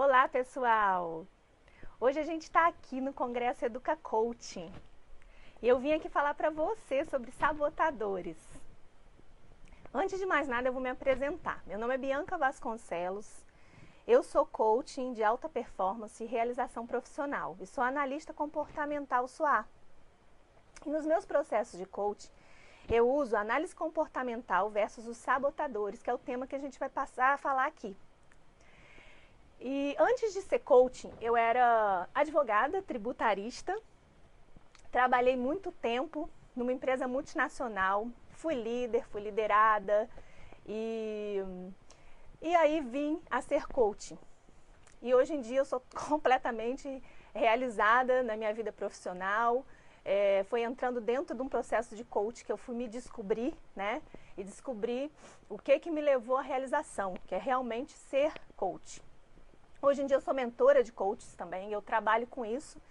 Olá, pessoal! Hoje a gente está aqui no Congresso Educa Coaching e eu vim aqui falar para você sobre sabotadores. Antes de mais nada, eu vou me apresentar. Meu nome é Bianca Vasconcelos, eu sou coaching de alta performance e realização profissional e sou analista comportamental SWOT. E nos meus processos de coaching, eu uso análise comportamental versus os sabotadores, que é o tema que a gente vai passar a falar aqui. E antes de ser coaching, eu era advogada, tributarista, trabalhei muito tempo numa empresa multinacional, fui líder, fui liderada e aí vim a ser coaching. E hoje em dia eu sou completamente realizada na minha vida profissional, foi entrando dentro de um processo de coaching que eu fui me descobrir, né? E descobrir o que me levou à realização, que é realmente ser coach. Hoje em dia eu sou mentora de coaches também, eu trabalho com isso,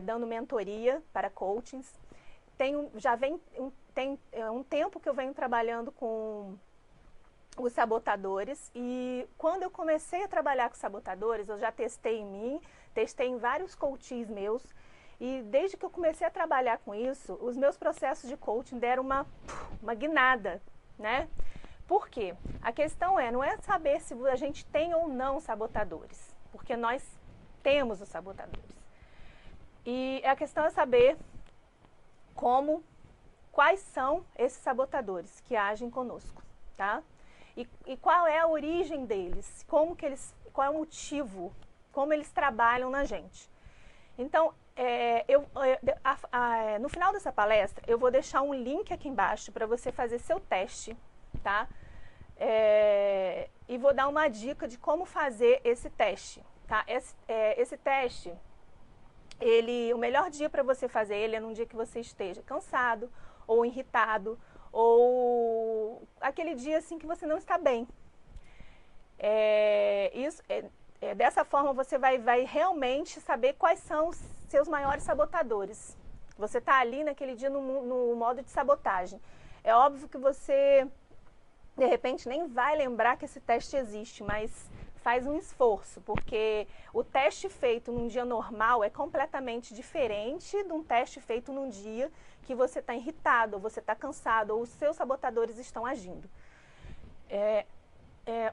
dando mentoria para coachings. Tem um tempo que eu venho trabalhando com os sabotadores e quando eu comecei a trabalhar com sabotadores, eu já testei em mim, testei em vários coaches meus e desde que eu comecei a trabalhar com isso, os meus processos de coaching deram uma guinada, né? Por quê? A questão não é saber se a gente tem ou não sabotadores, porque nós temos os sabotadores. E a questão é saber quais são esses sabotadores que agem conosco, tá? E qual é a origem deles, qual é o motivo, como eles trabalham na gente. Então, no final dessa palestra, eu vou deixar um link aqui embaixo para você fazer seu teste, tá? E vou dar uma dica de como fazer esse teste, tá? Esse teste, o melhor dia para você fazer ele é num dia que você esteja cansado, ou irritado, ou aquele dia assim que você não está bem. Dessa forma você vai realmente saber quais são os seus maiores sabotadores. Você está ali naquele dia no modo de sabotagem. É óbvio que você de repente nem vai lembrar que esse teste existe, mas faz um esforço, porque o teste feito num dia normal é completamente diferente de um teste feito num dia que você está irritado, ou você está cansado, ou os seus sabotadores estão agindo.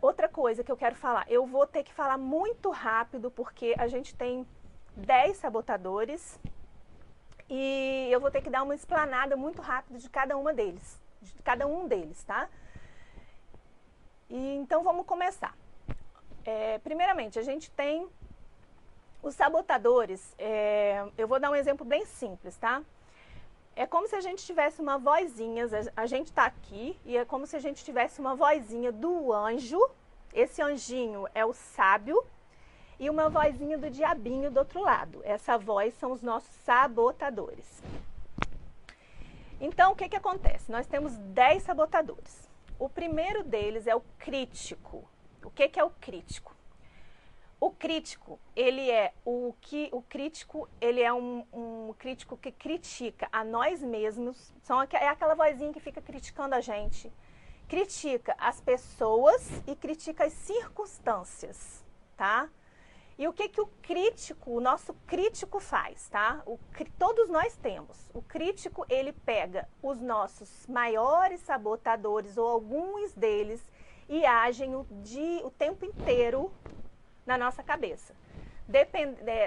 Outra coisa que eu quero falar, eu vou ter que falar muito rápido, porque a gente tem 10 sabotadores e eu vou ter que dar uma explanada muito rápida de cada um deles, tá? Então vamos começar. Primeiramente, a gente tem os sabotadores, eu vou dar um exemplo bem simples, tá? É como se a gente tivesse uma vozinha, a gente tá aqui e é como se a gente tivesse uma vozinha do anjo, esse anjinho é o sábio, e uma vozinha do diabinho do outro lado. Essa voz são os nossos sabotadores. Então, o que acontece? Nós temos 10 sabotadores. O primeiro deles é o crítico. O que é o crítico? O crítico, ele é um crítico que critica a nós mesmos, é aquela vozinha que fica criticando a gente. Critica as pessoas e critica as circunstâncias, tá? E o que o nosso crítico faz, tá? Todos nós temos. O crítico, ele pega os nossos maiores sabotadores ou alguns deles e agem o tempo inteiro na nossa cabeça.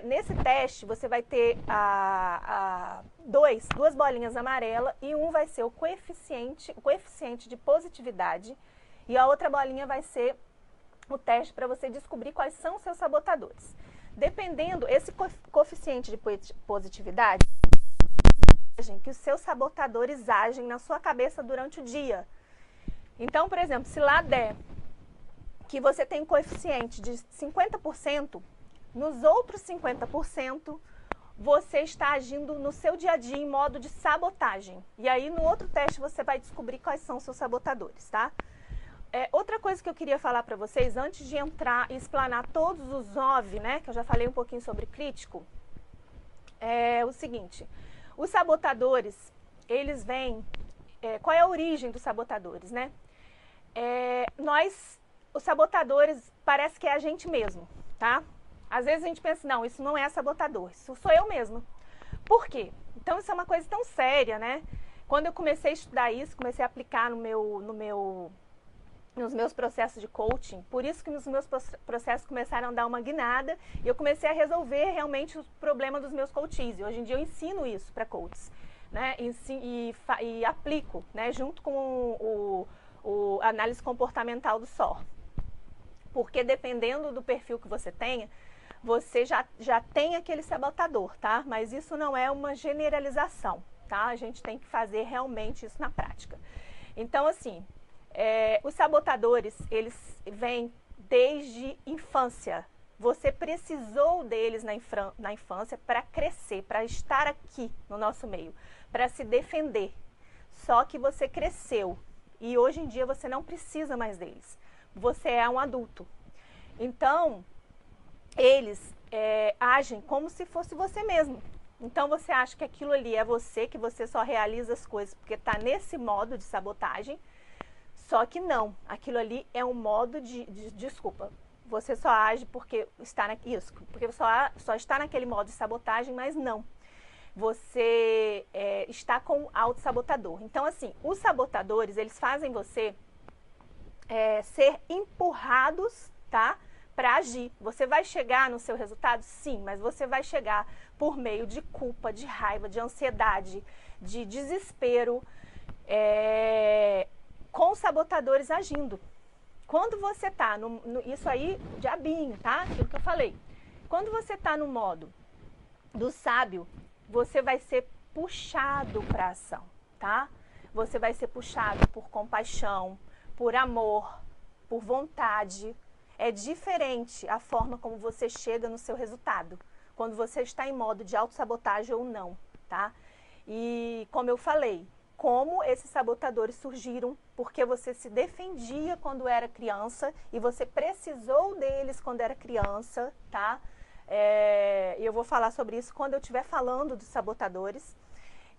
Nesse teste, você vai ter duas bolinhas amarelas e um vai ser o coeficiente de positividade e a outra bolinha vai ser o teste para você descobrir quais são os seus sabotadores. Dependendo, esse coeficiente de positividade, que os seus sabotadores agem na sua cabeça durante o dia. Então, por exemplo, se lá der que você tem um coeficiente de 50%, nos outros 50%, você está agindo no seu dia a dia em modo de sabotagem. E aí, no outro teste, você vai descobrir quais são os seus sabotadores, tá? Outra coisa que eu queria falar para vocês, antes de entrar e explanar todos os 9, né, que eu já falei um pouquinho sobre crítico, é o seguinte, os sabotadores, eles vêm, qual é a origem dos sabotadores, né? Os sabotadores, parece que é a gente mesmo. tá? Às vezes a gente pensa, não, isso não é sabotador, isso sou eu mesma. Por quê? Então isso é uma coisa tão séria, né? Quando eu comecei a estudar isso, comecei a aplicar nos meus processos de coaching, por isso que os meus processos começaram a dar uma guinada e eu comecei a resolver realmente o problema dos meus coaches. E hoje em dia eu ensino isso para coaches, né? E aplico, né? Junto com o análise comportamental do SOR. Porque dependendo do perfil que você tenha, você já tem aquele sabotador, tá? Mas isso não é uma generalização, tá? A gente tem que fazer realmente isso na prática. Então, assim, os sabotadores, eles vêm desde infância. Você precisou deles na infância para crescer, para estar aqui no nosso meio, para se defender. Só que você cresceu e hoje em dia você não precisa mais deles. Você é um adulto. Então, eles agem como se fosse você mesmo. Então você acha que aquilo ali é você, que você só realiza as coisas porque está nesse modo de sabotagem. Só que não, aquilo ali é um modo desculpa, você só age porque está porque só está naquele modo de sabotagem, mas não. Você está com o autossabotador. Então assim, os sabotadores, eles fazem você ser empurrados, tá? Para agir. Você vai chegar no seu resultado? Sim, mas você vai chegar por meio de culpa, de raiva, de ansiedade, de desespero, com sabotadores agindo. Quando você está isso aí, diabinho, tá? Aquilo que eu falei. Quando você está no modo do sábio, você vai ser puxado para a ação, tá? Você vai ser puxado por compaixão, por amor, por vontade. É diferente a forma como você chega no seu resultado, quando você está em modo de autossabotagem ou não, tá? E como eu falei, como esses sabotadores surgiram, porque você se defendia quando era criança e você precisou deles quando era criança, tá? E eu vou falar sobre isso quando eu estiver falando dos sabotadores.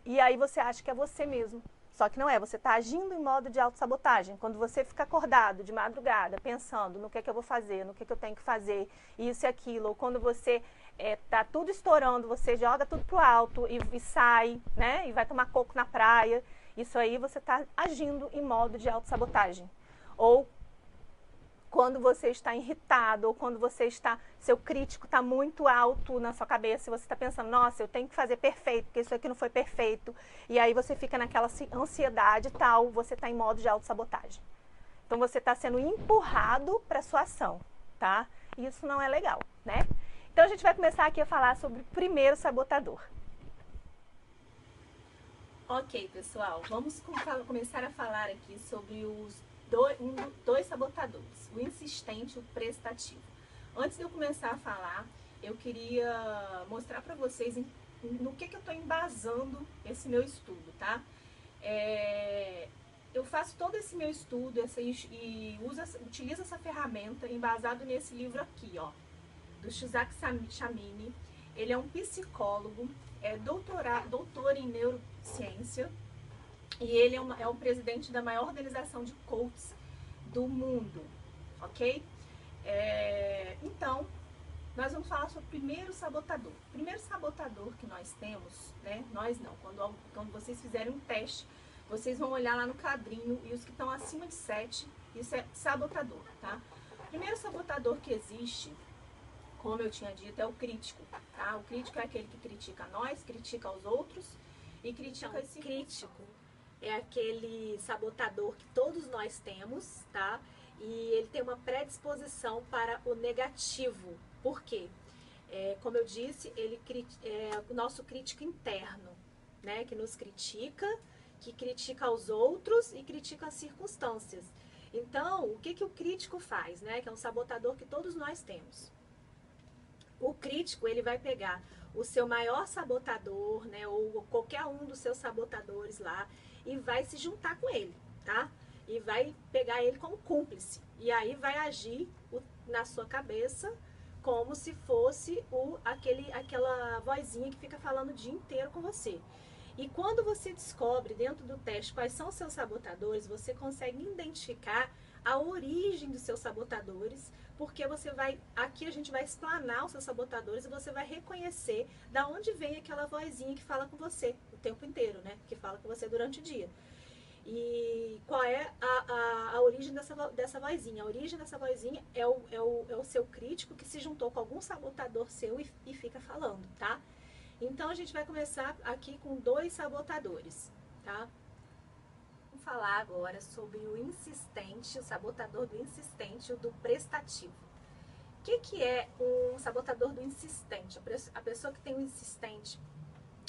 E aí você acha que é você mesmo. Só que não é, você está agindo em modo de autossabotagem. Quando você fica acordado de madrugada, pensando no que é que eu vou fazer, no que é que eu tenho que fazer, isso e aquilo, ou quando você tá tudo estourando, você joga tudo pro alto e sai, né? E vai tomar coco na praia. Isso aí você está agindo em modo de autossabotagem. Ou quando você está irritado, ou quando seu crítico está muito alto na sua cabeça, e você está pensando, nossa, eu tenho que fazer perfeito, porque isso aqui não foi perfeito. E aí você fica naquela ansiedade e tal, você está em modo de autossabotagem. Então você está sendo empurrado para a sua ação, tá? E isso não é legal, né? Então a gente vai começar aqui a falar sobre o primeiro sabotador. Ok, pessoal, vamos começar a falar aqui sobre os dois sabotadores, o insistente e o prestativo. Antes de eu começar a falar, eu queria mostrar para vocês no que eu estou embasando esse meu estudo, tá? Eu faço todo esse meu estudo e utilizo essa ferramenta embasado nesse livro aqui, ó, do Isaac Chimini. Ele é um psicólogo, doutor em neurociência, e ele é o presidente da maior organização de coaches do mundo, ok? Então, nós vamos falar sobre o primeiro sabotador. O primeiro sabotador que nós temos, né? Nós não, quando vocês fizerem um teste, vocês vão olhar lá no quadrinho e os que estão acima de 7, isso é sabotador, tá? O primeiro sabotador que existe, como eu tinha dito, é o crítico, tá? O crítico é aquele que critica nós, critica os outros e critica esse crítico. É aquele sabotador que todos nós temos, tá? E ele tem uma predisposição para o negativo. Por quê? Como eu disse, ele é o nosso crítico interno, né? Que nos critica, que critica os outros e critica as circunstâncias. Então, o que o crítico faz, né? Que é um sabotador que todos nós temos. O crítico, ele vai pegar o seu maior sabotador, né? Ou qualquer um dos seus sabotadores lá, e vai se juntar com ele, tá? E vai pegar ele como cúmplice. E aí vai agir na sua cabeça como se fosse aquela vozinha que fica falando o dia inteiro com você. E quando você descobre dentro do teste quais são os seus sabotadores, você consegue identificar a origem dos seus sabotadores, porque você vai, aqui a gente vai explanar os seus sabotadores e você vai reconhecer da onde vem aquela vozinha que fala com você o tempo inteiro, né? Que fala com você durante o dia. E qual é a origem dessa vozinha? A origem dessa vozinha é o seu crítico que se juntou com algum sabotador seu e fica falando, tá? Então a gente vai começar aqui com 2 sabotadores, tá? Vamos falar agora sobre o insistente, o sabotador do insistente e o do prestativo. O que é um sabotador do insistente? A pessoa que tem o insistente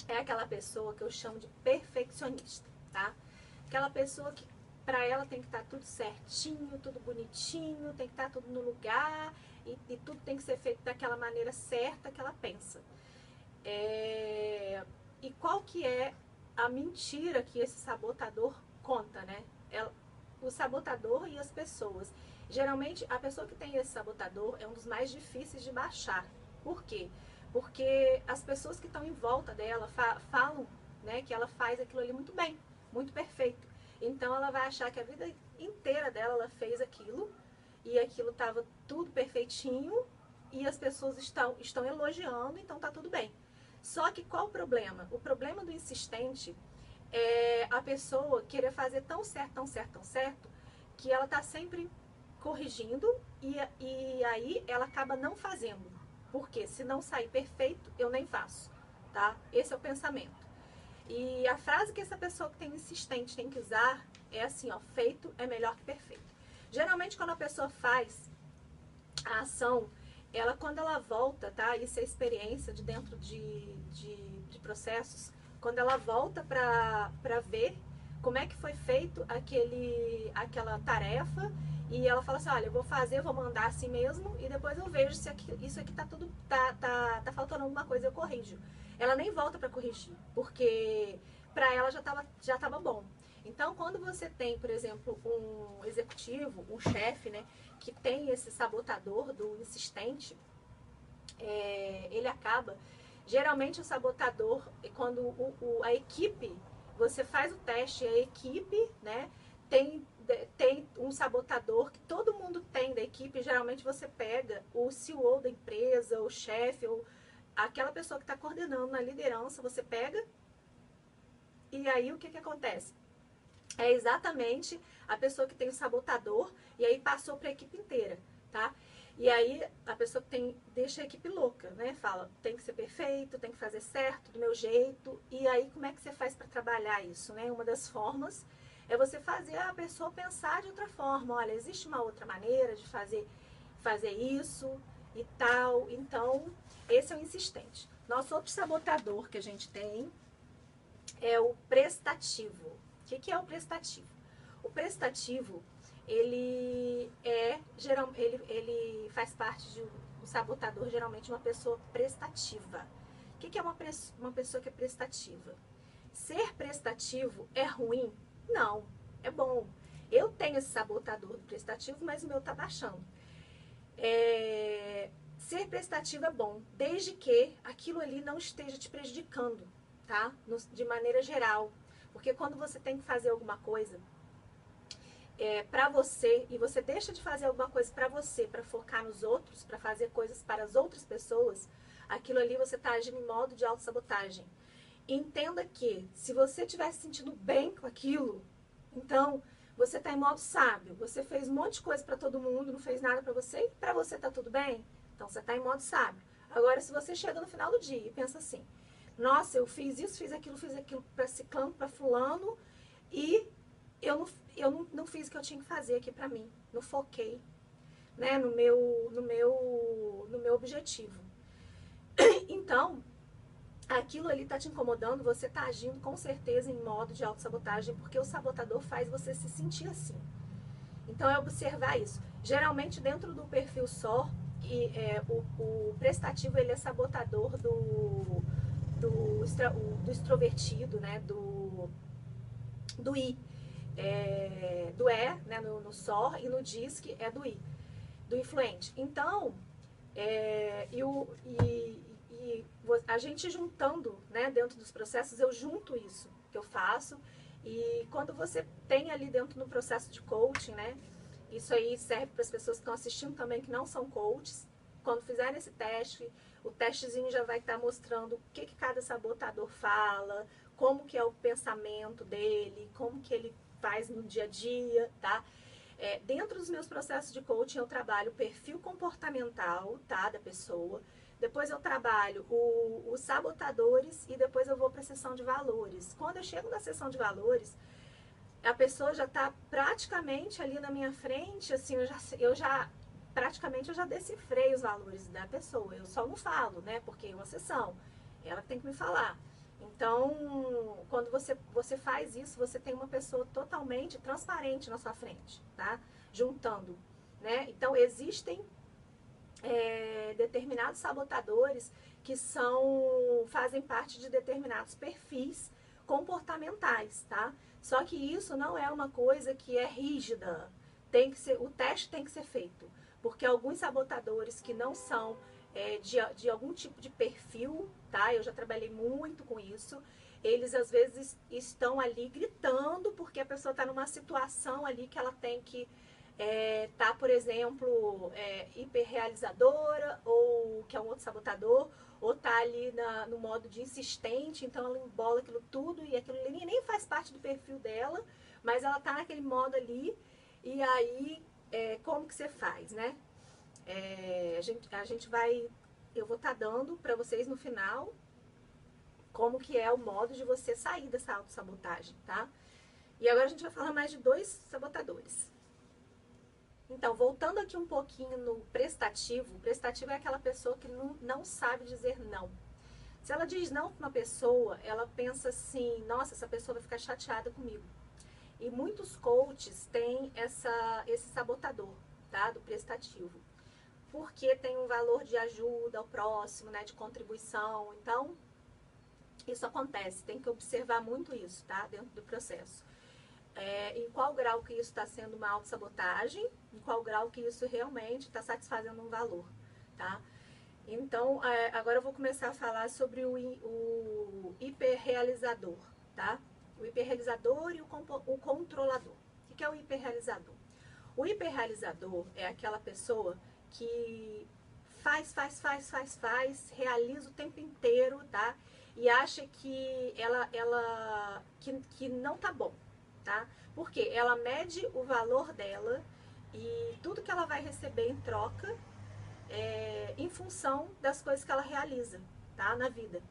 é aquela pessoa que eu chamo de perfeccionista, tá? Aquela pessoa que para ela tem que estar tudo certinho, tudo bonitinho, tem que estar tudo no lugar e tudo tem que ser feito daquela maneira certa que ela pensa. E qual que é a mentira que esse sabotador conta, né? O sabotador e as pessoas. Geralmente, a pessoa que tem esse sabotador é um dos mais difíceis de baixar. Por quê? Porque as pessoas que estão em volta dela falam, né, que ela faz aquilo ali muito bem, muito perfeito. Então, ela vai achar que a vida inteira dela ela fez aquilo e aquilo estava tudo perfeitinho e as pessoas estão elogiando, então tá tudo bem. Só que qual o problema? O problema do insistente é a pessoa querer fazer tão certo, tão certo, tão certo, que ela tá sempre corrigindo e aí ela acaba não fazendo. Porque se não sair perfeito, eu nem faço, tá? Esse é o pensamento. E a frase que essa pessoa que tem insistente tem que usar é assim, ó, feito é melhor que perfeito. Geralmente quando a pessoa faz a ação, ela quando ela volta, tá? Isso é experiência de dentro de processos, quando ela volta para ver como é que foi feito aquela tarefa e ela fala assim, olha, eu vou fazer, eu vou mandar assim mesmo e depois eu vejo se isso aqui tá tudo tá faltando alguma coisa, eu corrijo. Ela nem volta para corrigir, porque para ela já tava bom. Então, quando você tem, por exemplo, um executivo, um chefe, né, que tem esse sabotador do insistente, ele acaba. Geralmente, o sabotador, quando a equipe, você faz o teste, a equipe, né, tem um sabotador que todo mundo tem da equipe. Geralmente, você pega o CEO da empresa, o chefe, ou aquela pessoa que está coordenando na liderança, você pega. E aí, o que acontece? É exatamente a pessoa que tem o sabotador e aí passou para a equipe inteira, tá? E aí a pessoa que deixa a equipe louca, né? Fala, tem que ser perfeito, tem que fazer certo, do meu jeito. E aí como é que você faz para trabalhar isso, né? Uma das formas é você fazer a pessoa pensar de outra forma. Olha, existe uma outra maneira de fazer isso e tal. Então, esse é o insistente. Nosso outro sabotador que a gente tem é o prestativo. O que é o prestativo? O prestativo, ele faz parte de um sabotador, geralmente uma pessoa prestativa. O que é uma pessoa que é prestativa? Ser prestativo é ruim? Não, é bom. Eu tenho esse sabotador do prestativo, mas o meu tá baixando. Ser prestativo é bom, desde que aquilo ali não esteja te prejudicando, tá? De maneira geral. Porque quando você tem que fazer alguma coisa para você e você deixa de fazer alguma coisa para você, para focar nos outros, para fazer coisas para as outras pessoas, aquilo ali você está agindo em modo de autossabotagem. Entenda que se você estiver se sentindo bem com aquilo, então você está em modo sábio. Você fez um monte de coisa para todo mundo, não fez nada para você e para você está tudo bem? Então você está em modo sábio. Agora, se você chega no final do dia e pensa assim, nossa, eu fiz isso, fiz aquilo para ciclano, para fulano e eu não fiz o que eu tinha que fazer aqui para mim. Não foquei, né, no meu objetivo. Então, aquilo ali tá te incomodando, você tá agindo com certeza em modo de autossabotagem, porque o sabotador faz você se sentir assim. Então, é observar isso. Geralmente, dentro do perfil SOR, o prestativo ele é sabotador do extrovertido, né, do I. Do E, né, no SOR, e no DISC é do I, do influente. Então, a gente juntando, né, dentro dos processos, eu junto isso que eu faço, e quando você tem ali dentro no processo de coaching, né, Isso aí serve para as pessoas que estão assistindo também, que não são coaches. Quando fizerem esse teste, o testezinho já vai estar mostrando o que cada sabotador fala, como que é o pensamento dele, como que ele faz no dia a dia, tá? Dentro dos meus processos de coaching, eu trabalho o perfil comportamental, tá, da pessoa. Depois eu trabalho os sabotadores e depois eu vou para a sessão de valores. Quando eu chego na sessão de valores, a pessoa já está praticamente ali na minha frente, assim, praticamente eu já decifrei os valores da pessoa. Eu só não falo, né? Porque é uma sessão, ela tem que me falar. Então, quando você faz isso, você tem uma pessoa totalmente transparente na sua frente, tá? Juntando, né? Então, existem determinados sabotadores que fazem parte de determinados perfis comportamentais, tá? Só que isso não é uma coisa que é rígida. O teste tem que ser feito, porque alguns sabotadores que não são de algum tipo de perfil, tá? Eu já trabalhei muito com isso. Eles às vezes estão ali gritando porque a pessoa está numa situação ali que ela tem que tá, por exemplo, hiperrealizadora, ou que é um outro sabotador, ou tá ali no modo de insistente, então ela embola aquilo tudo e aquilo ali nem faz parte do perfil dela, mas ela tá naquele modo ali, e aí como que você faz, né? Eu vou estar dando para vocês no final como que é o modo de você sair dessa autossabotagem, tá? E agora a gente vai falar mais de 2 sabotadores. Então, voltando aqui um pouquinho no prestativo, o prestativo é aquela pessoa que não sabe dizer não. Se ela diz não para uma pessoa, ela pensa assim, nossa, essa pessoa vai ficar chateada comigo. E muitos coaches têm esse sabotador, tá, do prestativo. Porque tem um valor de ajuda ao próximo, né, de contribuição. Então, isso acontece, tem que observar muito isso, tá, dentro do processo. Em qual grau que isso está sendo uma autossabotagem, em qual grau que isso realmente está satisfazendo um valor, tá? Então, agora eu vou começar a falar sobre o hiperrealizador, tá? O hiperrealizador e o controlador. O que é o hiperrealizador? O hiperrealizador é aquela pessoa que faz, realiza o tempo inteiro, tá? E acha que que não tá bom, tá? Porque ela mede o valor dela e tudo que ela vai receber em troca em função das coisas que ela realiza, tá? Na vida.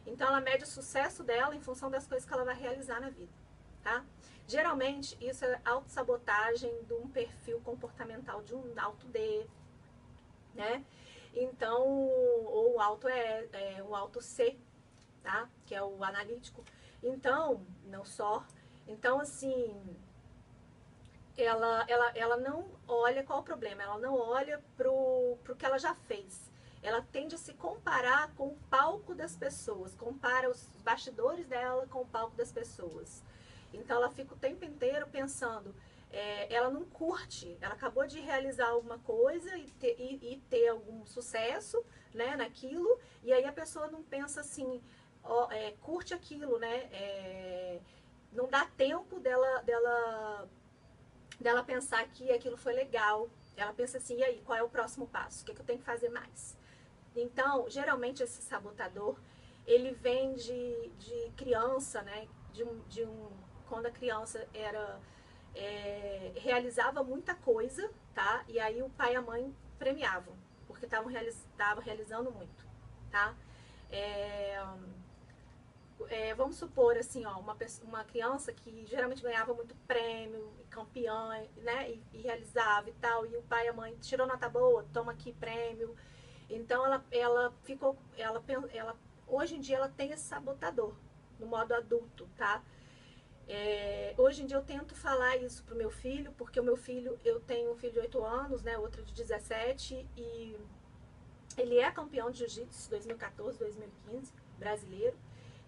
Então ela mede o sucesso dela em função das coisas que ela vai realizar na vida, tá? Geralmente isso é autossabotagem de um perfil comportamental de um alto D, né? Então, ou alto o alto C, tá? Que é o analítico. Então, não só. Então, assim, ela não olha qual o problema, ela não olha pro que ela já fez. Ela tende a se comparar com o palco das pessoas, compara os bastidores dela com o palco das pessoas. Então ela fica o tempo inteiro pensando, ela não curte, ela acabou de realizar alguma coisa e ter algum sucesso, né, naquilo, e aí a pessoa não pensa assim, curte aquilo, né, não dá tempo dela pensar que aquilo foi legal. Ela pensa assim, e aí, qual é o próximo passo? O que eu tenho que fazer mais? Então, geralmente esse sabotador, ele vem de criança, né? Quando a criança realizava muita coisa, tá? E aí o pai e a mãe premiavam, porque estavam realizando muito, tá? Vamos supor assim, ó, uma criança que geralmente ganhava muito prêmio, campeã, né, e realizava e tal, e o pai e a mãe tirou nota boa, toma aqui prêmio. Então ela hoje em dia ela tem esse sabotador no modo adulto, tá? Hoje em dia eu tento falar isso pro meu filho, porque eu tenho um filho de 8 anos, né, outro de 17, e ele é campeão de jiu-jitsu 2014, 2015, brasileiro.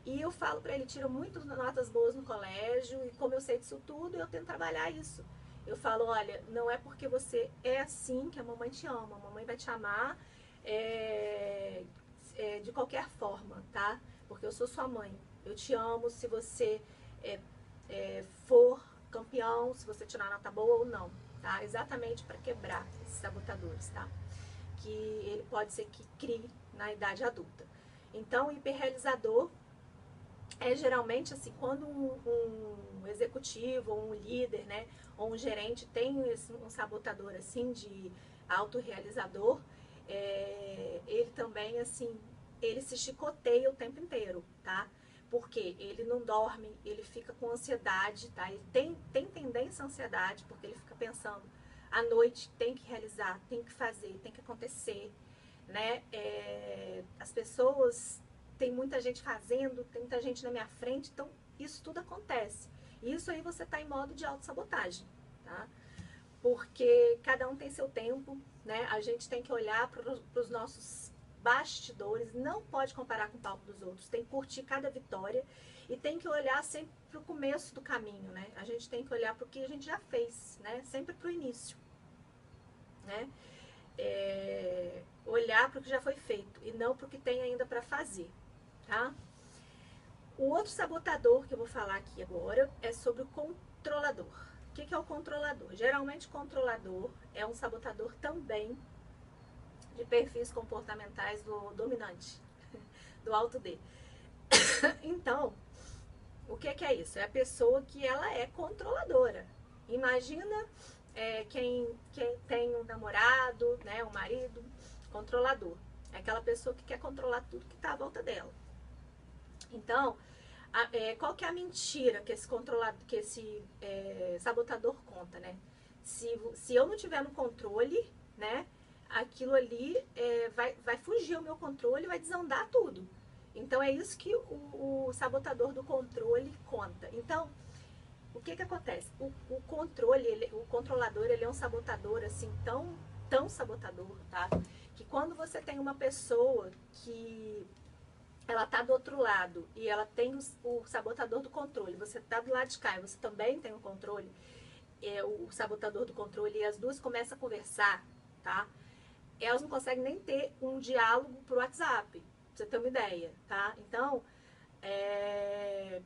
E eu falo para ele, tira muitas notas boas no colégio, e como eu sei disso tudo, eu tento trabalhar isso. Eu falo, olha, não é porque você é assim que a mamãe te ama, a mamãe vai te amar de qualquer forma, tá? Porque eu sou sua mãe, eu te amo se você for campeão, se você tirar nota boa ou não, tá? Exatamente para quebrar esses sabotadores, tá? Que ele pode ser que crie na idade adulta. Então, o hiperrealizador é geralmente assim, quando um executivo ou um líder, né, ou um gerente tem um sabotador assim de autorrealizador, ele também assim, ele se chicoteia o tempo inteiro, tá? Porque ele não dorme, ele fica com ansiedade, tá? Ele tem tendência à ansiedade, porque ele fica pensando à noite, tem que realizar, tem que fazer, tem que acontecer, né? As pessoas, tem muita gente fazendo, tem muita gente na minha frente, então isso tudo acontece. E isso aí você está em modo de autossabotagem, tá? Porque cada um tem seu tempo, né? A gente tem que olhar para os nossos bastidores, não pode comparar com o palco dos outros, tem que curtir cada vitória e tem que olhar sempre para o começo do caminho, né? A gente tem que olhar para o que a gente já fez, né? Sempre para o início, né? Olhar para o que já foi feito e não para o que tem ainda para fazer, tá? O outro sabotador que eu vou falar aqui agora é sobre o controlador. O que é o controlador? Geralmente o controlador é um sabotador também de perfis comportamentais do dominante, do alto D. Então, o que é isso? É a pessoa que ela é controladora. Imagina quem tem um namorado, né, um marido, controlador. É aquela pessoa que quer controlar tudo que está à volta dela. Então, qual que é a mentira que esse sabotador conta, né? Se eu não tiver no controle, né, aquilo ali vai fugir o meu controle, vai desandar tudo. Então é isso que o sabotador do controle conta. Então, o que acontece? O controlador, ele é um sabotador assim tão sabotador, tá? Que quando você tem uma pessoa que ela tá do outro lado e ela tem o sabotador do controle, você tá do lado de cá e você também tem o controle, o sabotador do controle, e as duas começam a conversar, tá? Elas não conseguem nem ter um diálogo por WhatsApp, pra você ter uma ideia, tá? Então,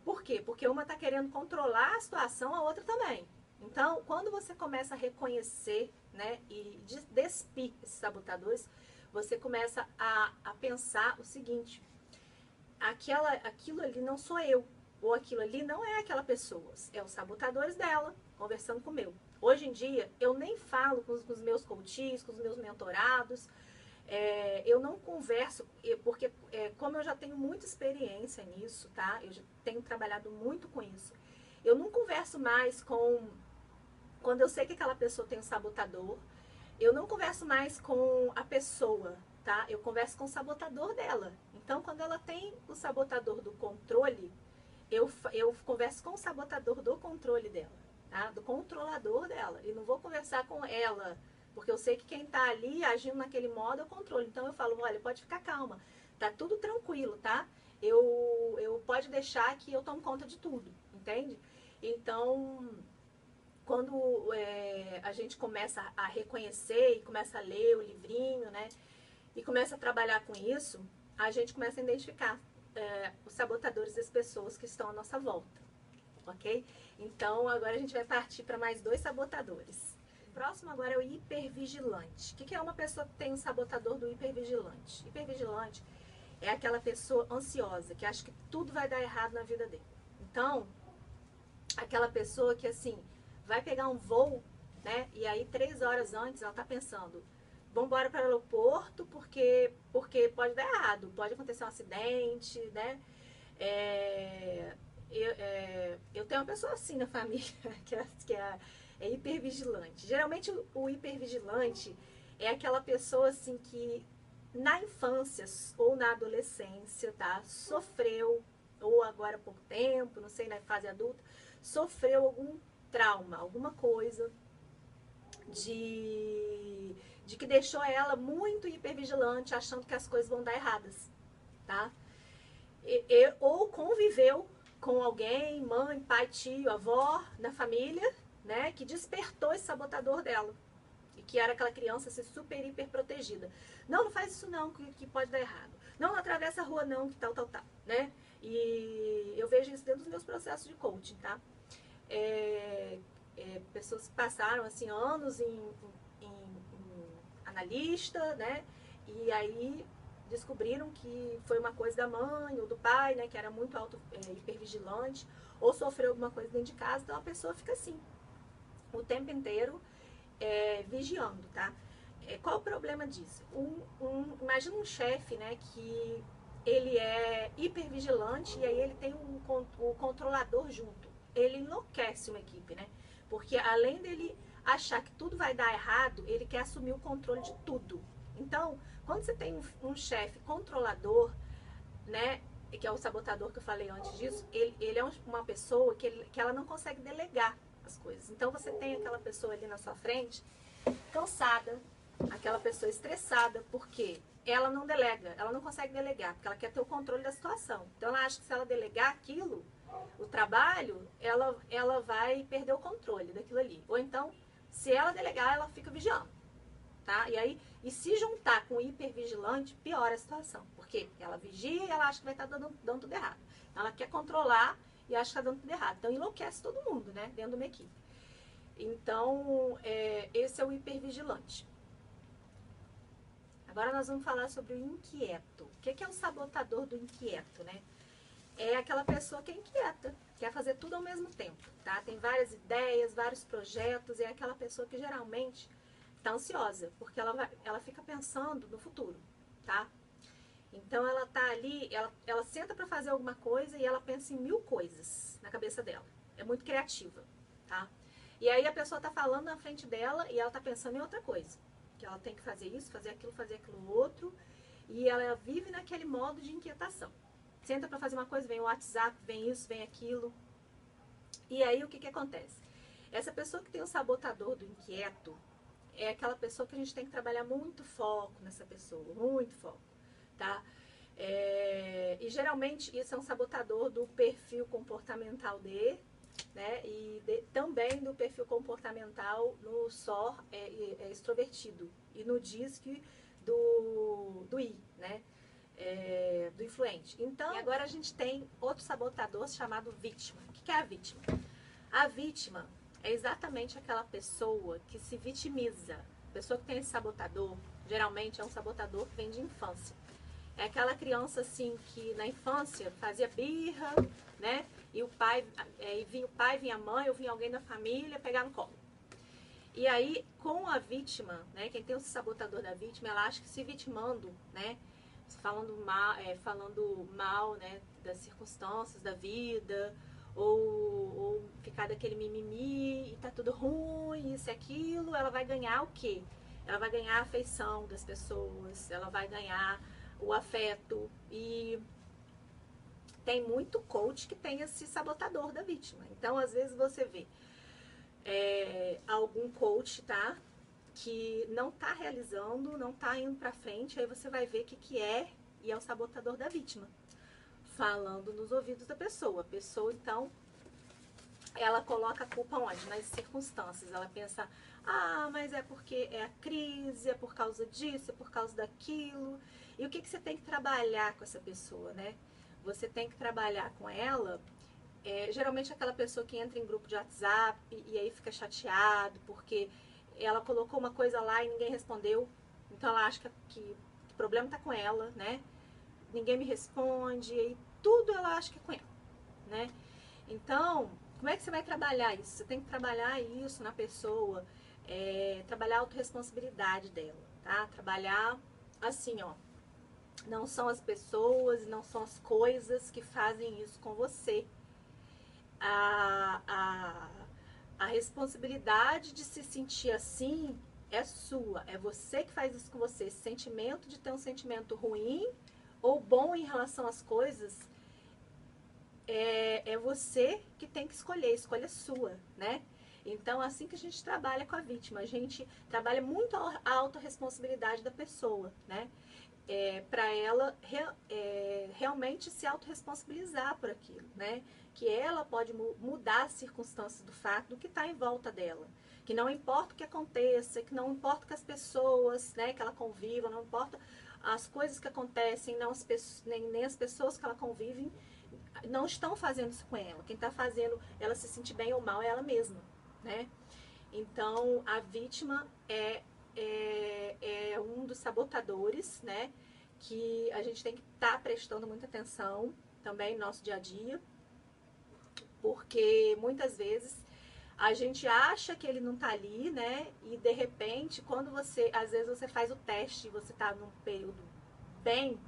por quê? Porque uma tá querendo controlar a situação, a outra também. Então, quando você começa a reconhecer, né, e despir esses sabotadores, você começa a pensar o seguinte: aquilo ali não sou eu, ou aquilo ali não é aquela pessoa, é os sabotadores dela conversando com o meu. Hoje em dia, eu nem falo com os meus coaches, com os meus mentorados, eu não converso, porque como eu já tenho muita experiência nisso, tá? Eu já tenho trabalhado muito com isso. Eu não converso mais quando eu sei que aquela pessoa tem um sabotador, eu não converso mais com a pessoa, tá? Eu converso com o sabotador dela. Então, quando ela tem o sabotador do controle, eu converso com o sabotador do controle dela, tá? Do controlador dela. E não vou conversar com ela, porque eu sei que quem tá ali agindo naquele modo é o controle. Então, eu falo: olha, pode ficar calma, tá tudo tranquilo, tá? Eu pode deixar que eu tomo conta de tudo, entende? Então, quando a gente começa a reconhecer e começa a ler o livrinho, né, e começa a trabalhar com isso, a gente começa a identificar os sabotadores das pessoas que estão à nossa volta, ok? Então, agora a gente vai partir para mais 2 sabotadores. O próximo agora é o hipervigilante. O que é uma pessoa que tem um sabotador do hipervigilante? Hipervigilante é aquela pessoa ansiosa, que acha que tudo vai dar errado na vida dele. Então, aquela pessoa que, assim, vai pegar um voo, né? E aí 3 horas antes ela tá pensando: vamos embora para o aeroporto porque pode dar errado, pode acontecer um acidente, né? Eu tenho uma pessoa assim na família que é hipervigilante. Geralmente o hipervigilante é aquela pessoa assim que na infância ou na adolescência, tá? Sofreu, ou agora há pouco tempo, não sei, na fase adulta, sofreu algum trauma, alguma coisa de que deixou ela muito hipervigilante, achando que as coisas vão dar erradas, tá? Ou conviveu com alguém, mãe, pai, tio, avó, na família, né, que despertou esse sabotador dela. E que era aquela criança assim, super, hiper protegida. Não faz isso não, que pode dar errado. Não atravessa a rua não, que tal, né? E eu vejo isso dentro dos meus processos de coaching, tá? pessoas que passaram assim anos em analista, né? E aí descobriram que foi uma coisa da mãe ou do pai, né? Que era muito hipervigilante, ou sofreu alguma coisa dentro de casa, então a pessoa fica assim, o tempo inteiro vigiando, tá? Qual o problema disso? Imagina um chefe, né, que ele é hipervigilante e aí ele tem o controlador junto. Ele enlouquece uma equipe, né? Porque além dele achar que tudo vai dar errado, ele quer assumir o controle de tudo. Então, quando você tem um chefe controlador, né, que é o sabotador que eu falei antes disso, ele é uma pessoa que ela não consegue delegar as coisas. Então, você tem aquela pessoa ali na sua frente, cansada, aquela pessoa estressada, porque ela não delega, ela não consegue delegar, porque ela quer ter o controle da situação. Então, ela acha que se ela delegar aquilo, o trabalho, ela vai perder o controle daquilo ali. Ou então, se ela delegar, ela fica vigiando. Tá? E se juntar com o hipervigilante, piora a situação. Por quê? Porque ela vigia e ela acha que vai estar dando tudo errado. Então, ela quer controlar e acha que está dando tudo errado. Então, enlouquece todo mundo, né? Dentro de uma equipe. Então, esse é o hipervigilante. Agora nós vamos falar sobre o inquieto. O que é o sabotador do inquieto, né? É aquela pessoa que é inquieta, quer fazer tudo ao mesmo tempo, tá? Tem várias ideias, vários projetos, e é aquela pessoa que geralmente está ansiosa, porque ela fica pensando no futuro, tá? Então ela tá ali, ela senta para fazer alguma coisa e ela pensa em 1000 coisas na cabeça dela. É muito criativa, tá? E aí a pessoa tá falando na frente dela e ela tá pensando em outra coisa. Que ela tem que fazer isso, fazer aquilo outro. E ela vive naquele modo de inquietação. Senta para fazer uma coisa, vem o WhatsApp, vem isso, vem aquilo. E aí o que acontece? Essa pessoa que tem o sabotador do inquieto é aquela pessoa que a gente tem que trabalhar muito foco nessa pessoa, muito foco, tá? E geralmente isso é um sabotador do perfil comportamental D, né? E também do perfil comportamental no SOR extrovertido e no DISC do I, né? Do influente. Então, e agora a gente tem outro sabotador chamado vítima. O que é a vítima? A vítima é exatamente aquela pessoa que se vitimiza. A pessoa que tem esse sabotador, geralmente é um sabotador que vem de infância. É aquela criança assim que na infância fazia birra, né? E vinha o pai, vinha a mãe, ou vinha alguém da família pegar no colo. E aí, com a vítima, né? Quem tem o sabotador da vítima, ela acha que se vitimando, né? Falando mal, né? Das circunstâncias da vida, ou ficar daquele mimimi e tá tudo ruim, isso e aquilo, ela vai ganhar o quê? Ela vai ganhar a afeição das pessoas, ela vai ganhar o afeto. E tem muito coach que tem esse sabotador da vítima. Então, às vezes você vê algum coach, tá? Que não tá realizando, não tá indo pra frente, aí você vai ver o que é, e é o sabotador da vítima. Falando nos ouvidos da pessoa. A pessoa, então, ela coloca a culpa onde? Nas circunstâncias. Ela pensa, mas é porque é a crise, é por causa disso, é por causa daquilo. E o que você tem que trabalhar com essa pessoa, né? Você tem que trabalhar com ela, geralmente aquela pessoa que entra em grupo de WhatsApp e aí fica chateado porque ela colocou uma coisa lá e ninguém respondeu. Então ela acha que o problema está com ela, né? Ninguém me responde, e tudo ela acha que é com ela, né? Então, como é que você vai trabalhar isso? Você tem que trabalhar isso na pessoa, trabalhar a autorresponsabilidade dela, tá? Trabalhar assim, ó. Não são as pessoas, não são as coisas que fazem isso com você. A responsabilidade de se sentir assim é sua. É você que faz isso com você. Esse sentimento de ter um sentimento ruim ou bom em relação às coisas, é você que tem que escolher. A escolha é sua, né? Então, assim que a gente trabalha com a vítima, a gente trabalha muito a autorresponsabilidade da pessoa, né? Para ela realmente se autorresponsabilizar por aquilo, né? Que ela pode mudar as circunstâncias do fato do que está em volta dela. Que não importa o que aconteça, que não importa que as pessoas, né, que ela conviva, não importa as coisas que acontecem, não nem as pessoas que ela convive, não estão fazendo isso com ela. Quem está fazendo ela se sentir bem ou mal é ela mesma, né? Então, a vítima é um dos sabotadores, né? Que a gente tem que estar prestando muita atenção também no nosso dia a dia, porque muitas vezes a gente acha que ele não tá ali, né? E de repente, quando às vezes você faz o teste e você tá num período bem,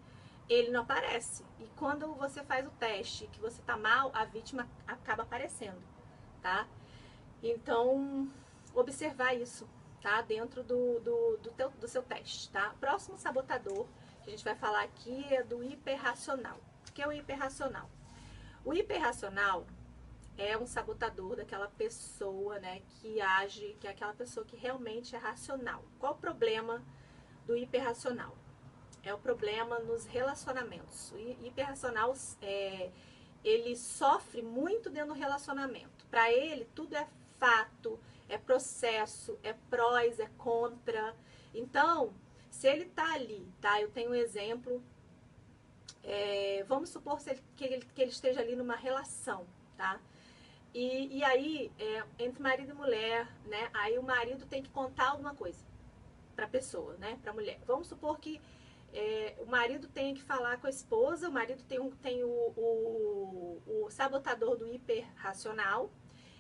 ele não aparece. E quando você faz o teste que você tá mal, a vítima acaba aparecendo, tá? Então, observar isso, tá? Dentro do seu teste, tá? Próximo sabotador que a gente vai falar aqui é do hiperracional. O que é o hiperracional? O hiperracional é um sabotador daquela pessoa, né, que age, que é aquela pessoa que realmente é racional. Qual o problema do hiperracional? É o problema nos relacionamentos. O hiperracional, ele sofre muito dentro do relacionamento. Para ele, tudo é fato, é processo, é prós, é contra. Então, se ele tá ali, tá? Eu tenho um exemplo. Vamos supor que ele esteja ali numa relação, tá? E aí, entre marido e mulher, né? Aí o marido tem que contar alguma coisa pra pessoa, né? Pra mulher. Vamos supor que o marido tem que falar com a esposa, o marido tem o sabotador do hiperracional,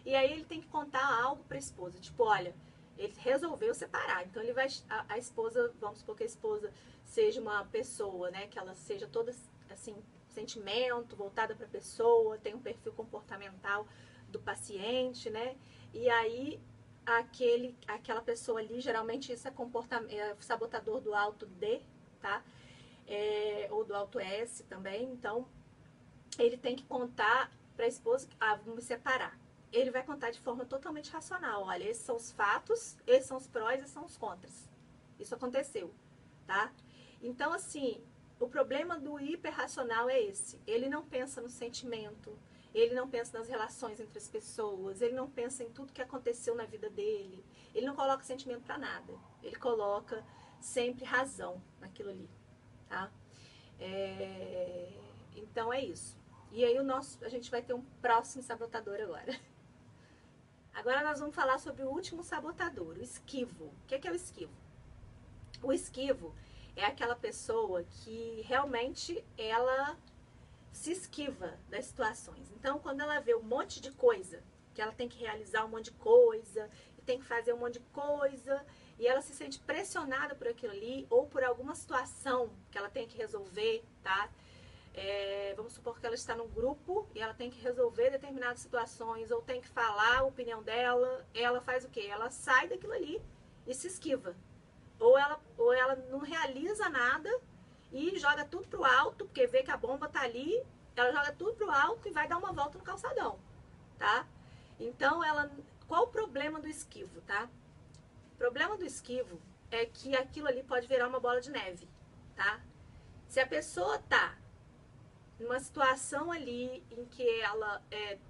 e aí ele tem que contar algo pra esposa. Tipo, olha, ele resolveu separar. Então ele vai. A esposa, vamos supor que a esposa seja uma pessoa, né? Que ela seja toda assim, sentimento, voltada pra pessoa, tem um perfil comportamental do paciente, né? E aí aquela pessoa ali, geralmente isso é sabotador do alto D, tá? Ou do alto S também. Então, ele tem que contar para a esposa, vamos me separar. Ele vai contar de forma totalmente racional. Olha, esses são os fatos, esses são os prós, esses são os contras. Isso aconteceu, tá? Então, assim, o problema do hiperracional é esse. Ele não pensa no sentimento, ele não pensa nas relações entre as pessoas, ele não pensa em tudo que aconteceu na vida dele, ele não coloca sentimento para nada. Ele coloca sempre razão naquilo ali, tá? Então é isso. E aí a gente vai ter um próximo sabotador agora. Agora nós vamos falar sobre o último sabotador, o esquivo. O que é o esquivo? O esquivo é aquela pessoa que realmente ela se esquiva das situações. Então, quando ela vê um monte de coisa, que ela tem que realizar um monte de coisa, e tem que fazer um monte de coisa, e ela se sente pressionada por aquilo ali, ou por alguma situação que ela tem que resolver, tá? Vamos supor que ela está num grupo e ela tem que resolver determinadas situações, ou tem que falar a opinião dela, ela faz o quê? Ela sai daquilo ali e se esquiva. Ou ela não realiza nada e joga tudo pro alto, porque vê que a bomba tá ali, ela joga tudo pro alto e vai dar uma volta no calçadão, tá? Então, qual o problema do esquivo, tá? O problema do esquivo é que aquilo ali pode virar uma bola de neve, tá? Se a pessoa tá numa situação ali em que ela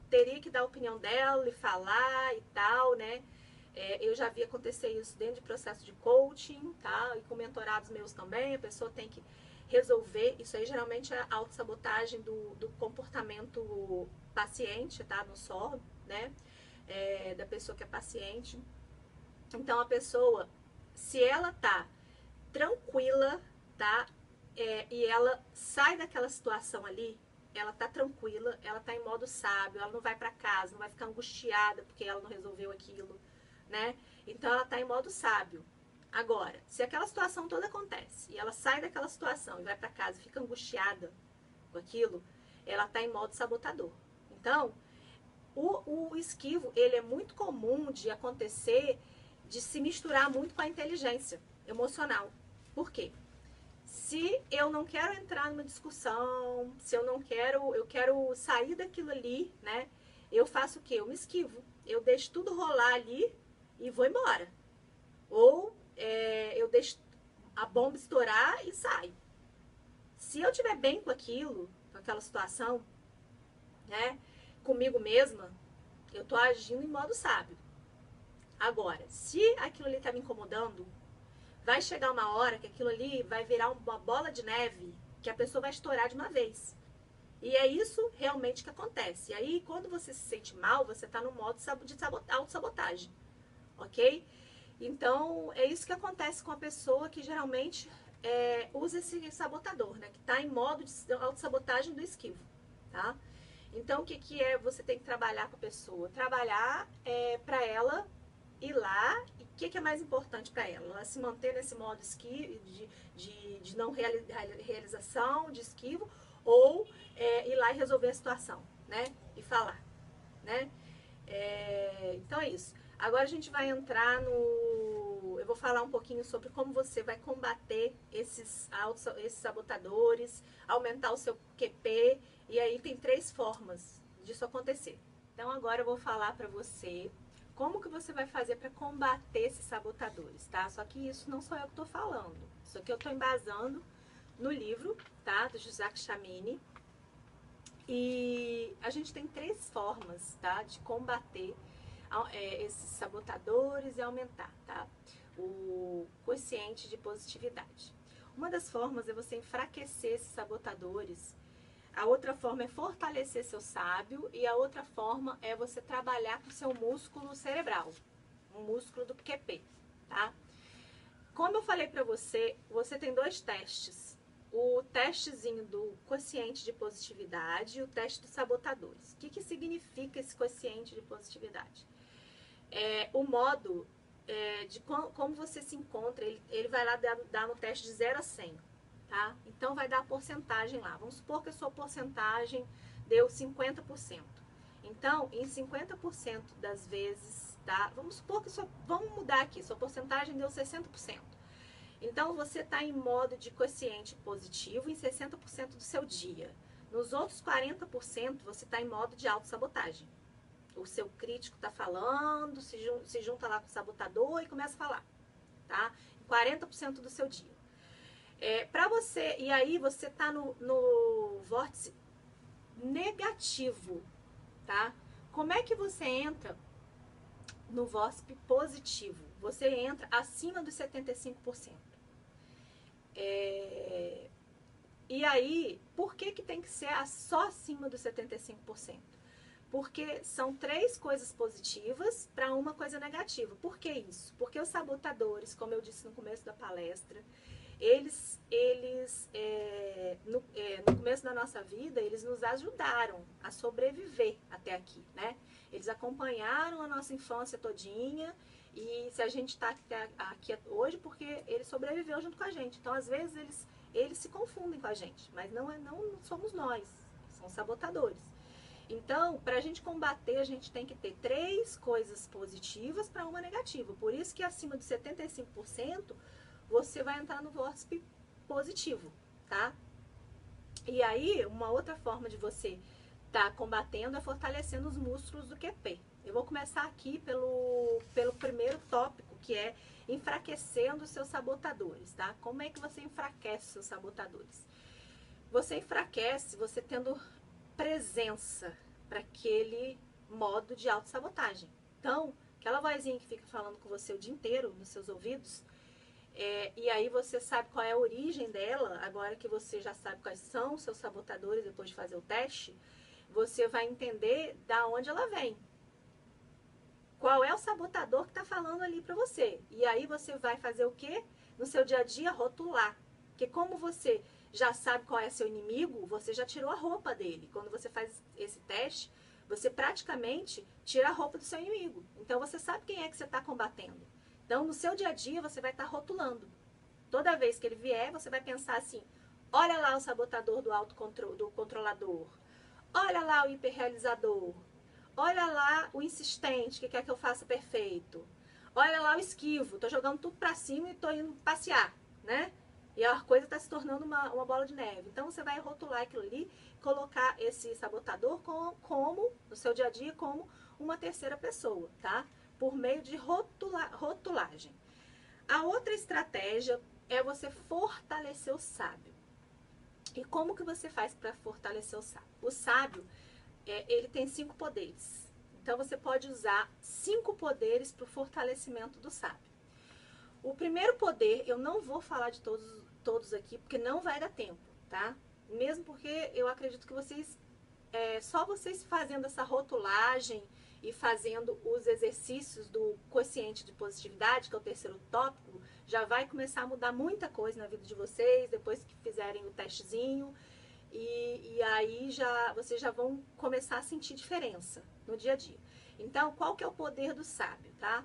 teria que dar a opinião dela e falar e tal, né? Eu já vi acontecer isso dentro de processo de coaching, tá? E com mentorados meus também, a pessoa tem que resolver. Isso aí geralmente é a autossabotagem do comportamento paciente, tá? No SOR, né? Da pessoa que é paciente. Então a pessoa, se ela tá tranquila, tá? E ela sai daquela situação ali, ela tá tranquila, ela tá em modo sábio, ela não vai para casa, não vai ficar angustiada porque ela não resolveu aquilo, né? Então ela tá em modo sábio. Agora, se aquela situação toda acontece e ela sai daquela situação e vai para casa e fica angustiada com aquilo, ela tá em modo sabotador. Então, o esquivo, ele é muito comum de acontecer, de se misturar muito com a inteligência emocional. Por quê? Se eu não quero entrar numa discussão, se eu não quero, eu quero sair daquilo ali, né? Eu faço o quê? Eu me esquivo. Eu deixo tudo rolar ali e vou embora. Ou eu deixo a bomba estourar e saio. Se eu estiver bem com aquilo, com aquela situação, né? Comigo mesma, eu tô agindo em modo sábio. Agora, se aquilo ali tá me incomodando, vai chegar uma hora que aquilo ali vai virar uma bola de neve que a pessoa vai estourar de uma vez. E é isso realmente que acontece. E aí, quando você se sente mal, você está no modo de autossabotagem, ok? Então, é isso que acontece com a pessoa que geralmente usa esse sabotador, né? Que está em modo de autossabotagem do esquivo, tá? Então, o que, que é você tem que trabalhar com a pessoa? Trabalhar para ela ir lá, e o que, que é mais importante para ela? Ela se manter nesse modo de não realização, de esquivo, ou ir lá e resolver a situação, né? E falar, né? Então é isso. Agora a gente vai entrar no... Eu vou falar um pouquinho sobre como você vai combater esses sabotadores, aumentar o seu QP, e aí tem 3 formas disso acontecer. Então agora eu vou falar para você como que você vai fazer para combater esses sabotadores, tá? Só que isso não sou eu que estou falando. Isso aqui eu estou embasando no livro, tá? Do Jacques Chamini. E a gente tem 3 formas, tá? De combater esses sabotadores e aumentar, tá? O quociente de positividade. Uma das formas é você enfraquecer esses sabotadores. A outra forma é fortalecer seu sábio e a outra forma é você trabalhar com seu músculo cerebral, o músculo do QP, tá? Como eu falei pra você, você tem 2 testes. O testezinho do quociente de positividade e o teste dos sabotadores. O que, que significa esse quociente de positividade? O modo de como você se encontra, ele vai lá dar no teste de 0 a 100. Tá? Então, vai dar a porcentagem lá. Vamos supor que a sua porcentagem deu 50%. Então, em 50% das vezes, tá? Vamos supor que vamos mudar aqui, sua porcentagem deu 60%. Então, você está em modo de quociente positivo em 60% do seu dia. Nos outros 40%, você está em modo de autossabotagem. O seu crítico está falando, se junta lá com o sabotador e começa a falar, tá? 40% do seu dia. Para você, e aí você tá no vórtice negativo, tá? Como é que você entra no vórtice positivo? Você entra acima dos 75%. E aí, por que que tem que ser só acima dos 75%? Porque são 3 coisas positivas para uma coisa negativa. Por que isso? Porque os sabotadores, como eu disse no começo da palestra, eles no começo da nossa vida, eles nos ajudaram a sobreviver até aqui, né? Eles acompanharam a nossa infância todinha e se a gente está aqui hoje, porque ele sobreviveu junto com a gente. Então, às vezes, eles se confundem com a gente, mas não somos nós, são sabotadores. Então, para a gente combater, a gente tem que ter 3 coisas positivas para uma negativa. Por isso que acima de 75%, você vai entrar no vórtice positivo, tá? E aí, uma outra forma de você estar combatendo é fortalecendo os músculos do QP. Eu vou começar aqui pelo primeiro tópico, que é enfraquecendo os seus sabotadores, tá? Como é que você enfraquece os seus sabotadores? Você enfraquece você tendo presença para aquele modo de autossabotagem. Então, aquela vozinha que fica falando com você o dia inteiro nos seus ouvidos, e aí você sabe qual é a origem dela, agora que você já sabe quais são os seus sabotadores depois de fazer o teste, você vai entender da onde ela vem. Qual é o sabotador que está falando ali para você. E aí você vai fazer o quê? No seu dia a dia, rotular. Porque como você já sabe qual é seu inimigo, você já tirou a roupa dele. Quando você faz esse teste, você praticamente tira a roupa do seu inimigo. Então você sabe quem é que você está combatendo. Então no seu dia a dia você vai estar rotulando. Toda vez que ele vier, você vai pensar assim: olha lá o sabotador do controlador. Olha lá o hiperrealizador. Olha lá o insistente que quer que eu faça perfeito. Olha lá o esquivo. Tô jogando tudo pra cima e tô indo passear, né? E a coisa está se tornando uma bola de neve. Então, você vai rotular aquilo ali, colocar esse sabotador como, no seu dia a dia, como uma terceira pessoa, tá? Por meio de rotulagem. A outra estratégia é você fortalecer o sábio. E como que você faz para fortalecer o sábio? O sábio, ele tem 5 poderes. Então, você pode usar 5 poderes para o fortalecimento do sábio. O primeiro poder, eu não vou falar de todos aqui, porque não vai dar tempo, tá? mesmo porque eu acredito que vocês, só vocês fazendo essa rotulagem e fazendo os exercícios do quociente de positividade, que é o terceiro tópico, já vai começar a mudar muita coisa na vida de vocês, depois que fizerem o testezinho, e aí vocês já vão começar a sentir diferença no dia a dia. Então, qual que é o poder do sábio, tá?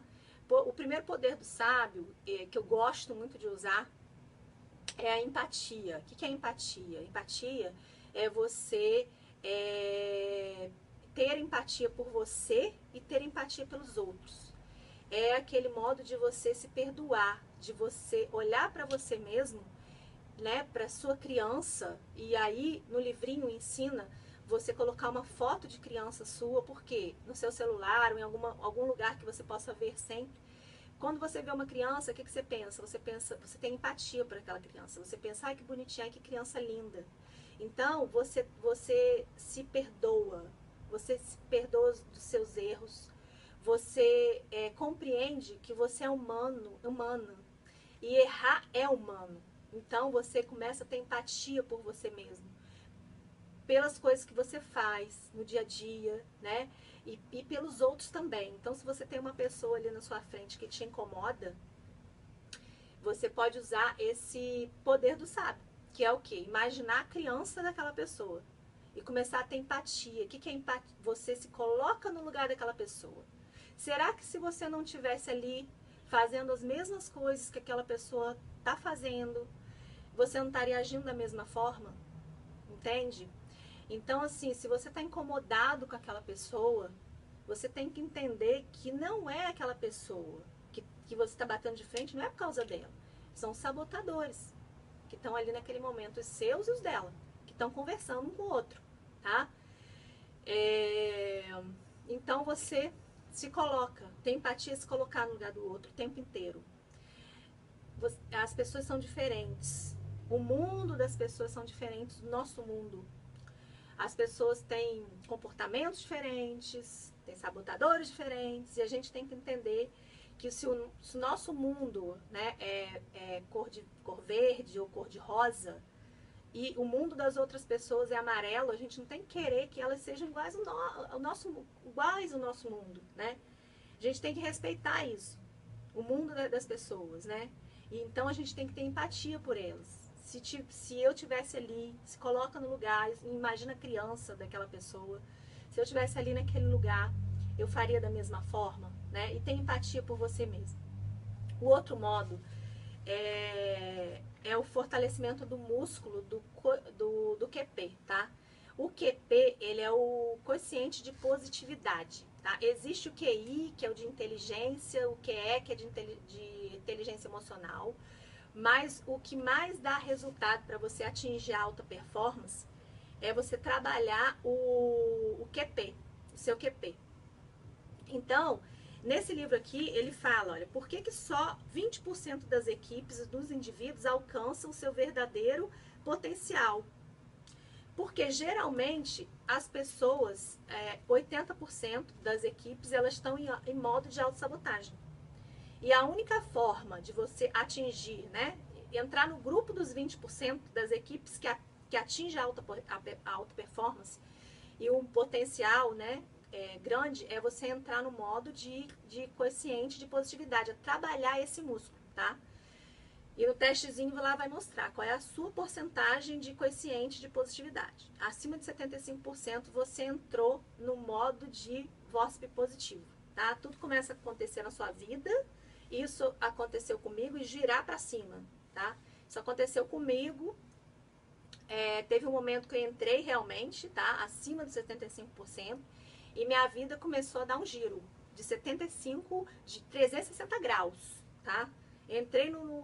O primeiro poder do sábio, que eu gosto muito de usar, é a empatia. O que é empatia? Empatia é você ter empatia por você e ter empatia pelos outros. É aquele modo de você se perdoar, de você olhar para você mesmo, né, para sua criança, e aí no livrinho ensina você colocar uma foto de criança sua, porque no seu celular ou em algum lugar que você possa ver sempre. Quando você vê uma criança, o que você pensa? Você tem empatia por aquela criança. Você pensa, ai, que bonitinha, ai, que criança linda. Então, você se perdoa. Você se perdoa dos seus erros. Você compreende que você é humana. E errar é humano. Então, você começa a ter empatia por você mesmo. Pelas coisas que você faz no dia a dia, né? E pelos outros também. Então, se você tem uma pessoa ali na sua frente que te incomoda, você pode usar esse poder do sábio, que é o quê? Imaginar a criança daquela pessoa e começar a ter empatia. O que é empatia? Você se coloca no lugar daquela pessoa. Será que se você não estivesse ali fazendo as mesmas coisas que aquela pessoa está fazendo, você não estaria agindo da mesma forma? Entende? Então, assim, se você está incomodado com aquela pessoa, você tem que entender que não é aquela pessoa que você está batendo de frente, não é por causa dela. São os sabotadores que estão ali naquele momento, os seus e os dela, que estão conversando um com o outro, tá? Então, você se coloca, tem empatia, se colocar no lugar do outro o tempo inteiro. As pessoas são diferentes. O mundo das pessoas são diferentes do nosso mundo. As pessoas têm comportamentos diferentes, têm sabotadores diferentes, e a gente tem que entender que se o nosso mundo, né, é cor verde ou cor de rosa, e o mundo das outras pessoas é amarelo, a gente não tem que querer que elas sejam iguais ao nosso mundo, né? A gente tem que respeitar isso, o mundo das pessoas, né? E então a gente tem que ter empatia por elas. Se eu tivesse ali, se coloca no lugar, imagina a criança daquela pessoa. Se eu tivesse ali naquele lugar, eu faria da mesma forma, né? E tem empatia por você mesmo. O outro modo é o fortalecimento do músculo do QP, tá? O QP, ele é o quociente de positividade, tá? Existe o QI, que é o de inteligência, o QE, que é de inteligência emocional. Mas o que mais dá resultado para você atingir a alta performance é você trabalhar o QP, o seu QP. Então, nesse livro aqui, ele fala, olha, por que só 20% das equipes e dos indivíduos alcançam o seu verdadeiro potencial? Porque geralmente as pessoas, 80% das equipes, elas estão em modo de autossabotagem. E a única forma de você atingir, né, entrar no grupo dos 20% das equipes que atinge a alta performance e um potencial, né, grande, é você entrar no modo de quociente de positividade, é trabalhar esse músculo, tá? E no testezinho lá vai mostrar qual é a sua porcentagem de quociente de positividade. Acima de 75% você entrou no modo de VOSP positivo, tá? Tudo começa a acontecer na sua vida. Isso aconteceu comigo e girar para cima, tá? Isso aconteceu comigo. Teve um momento que eu entrei realmente, tá? Acima de 75%. E minha vida começou a dar um giro de 360 graus, tá? Entrei no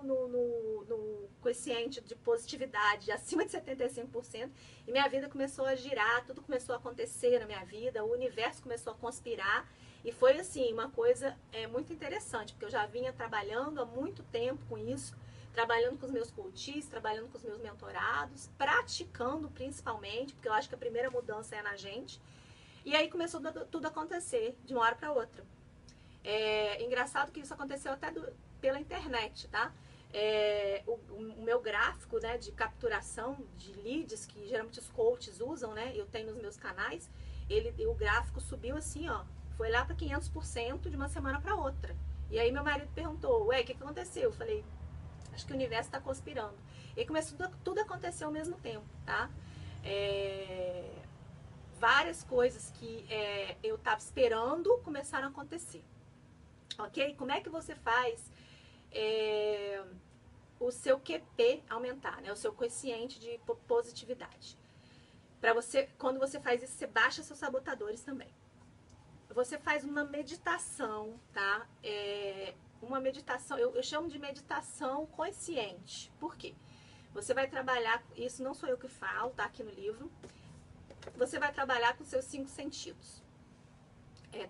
quociente de positividade acima de 75% e minha vida começou a girar, tudo começou a acontecer na minha vida, o universo começou a conspirar. E foi assim, uma coisa muito interessante, porque eu já vinha trabalhando há muito tempo com isso, trabalhando com os meus coaches, trabalhando com os meus mentorados, praticando principalmente, porque eu acho que a primeira mudança é na gente. E aí começou tudo a acontecer, de uma hora para outra. Engraçado que isso aconteceu até pela internet, tá? O meu gráfico, né, de capturação de leads, que geralmente os coaches usam, né, eu tenho nos meus canais, o gráfico subiu assim, ó, foi lá para 500% de uma semana para outra. E aí meu marido perguntou, ué, o que aconteceu? Eu falei, acho que o universo está conspirando. E começou tudo a acontecer ao mesmo tempo, tá? Várias coisas que eu estava esperando começaram a acontecer, ok? Como é que você faz o seu QP aumentar, né? O seu coeficiente de positividade? Para você, quando você faz isso, você baixa seus sabotadores também. Você faz uma meditação, tá? Uma meditação, eu chamo de meditação consciente. Por quê? Você vai trabalhar, isso não sou eu que falo, tá aqui no livro. Você vai trabalhar com seus 5 sentidos.